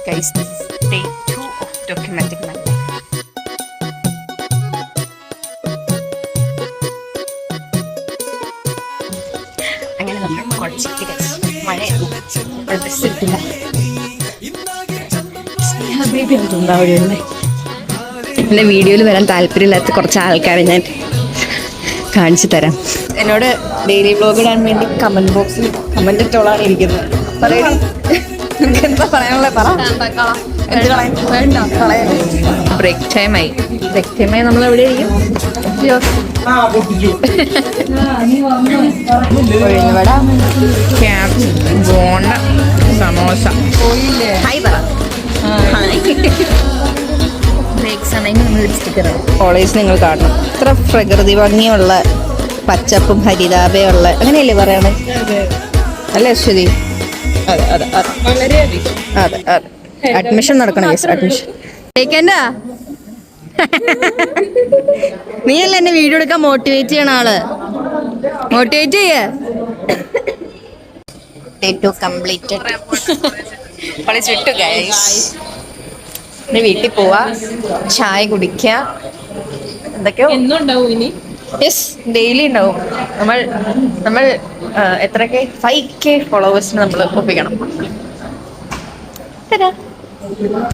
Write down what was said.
Guys, this is day 2 of documenting my life. അങ്ങനെ നമ്മൾ കുറച്ചിട്ട് മഴയായിരുന്നു. ബസ് കിട്ടില്ല. ബേബി എന്തുണ്ടാ അവിടെയുണ്ട്. എൻ്റെ വീഡിയോയിൽ വരാൻ താല്പര്യമില്ലാത്ത കുറച്ച് ആൾക്കാരെ ഞാൻ കാണിച്ചു തരാം. എന്നോട് ഡെയിലി വ്ലോഗ് ഇടാൻ വേണ്ടി കമന്റ് ബോക്സിൽ കമന്റ് ഇട്ടോളാണ് ഇരിക്കുന്നത്. എന്താ പറയാനുള്ളത് പറ. ബ്രേക്ക് ടൈമായി. നമ്മൾ എവിടെ ഇരിക്കും? ഉഴുന്നുവട, ക്യാബ്, ബോണ്ട, സമോസ. ഹായ് പറ. ബ്രേക്ക് സമയം കോളേജ് നിങ്ങൾ കാണണം. ഇത്ര പ്രകൃതി ഭംഗിയുള്ള പച്ചപ്പും ഹരിതാപയുള്ള അങ്ങനെയല്ലേ പറയണേ? അല്ലേ അശ്വതി? അതെ അതെ അതെ അതെ അതെ. അഡ്മിഷൻ നടക്കണം. അഡ്മിഷൻ ടേക്കണ്ടാ. നീയല്ലേ എന്നെ വീഡിയോ എടുക്കാൻ മോട്ടിവേറ്റ് ചെയ്യണ ആള്. മോട്ടിവേറ്റ് ചെയ്യേ. വീട്ടിൽ പോവാ, ചായ കുടിക്കുക, എന്തൊക്കെയോ ഇനി. യെസ്, ഡെയിലി ഉണ്ടാവും. നമ്മൾ എത്രയൊക്കെ 5K ഫോളോവേഴ്സിന് നമ്മൾ ഒപ്പിക്കണം.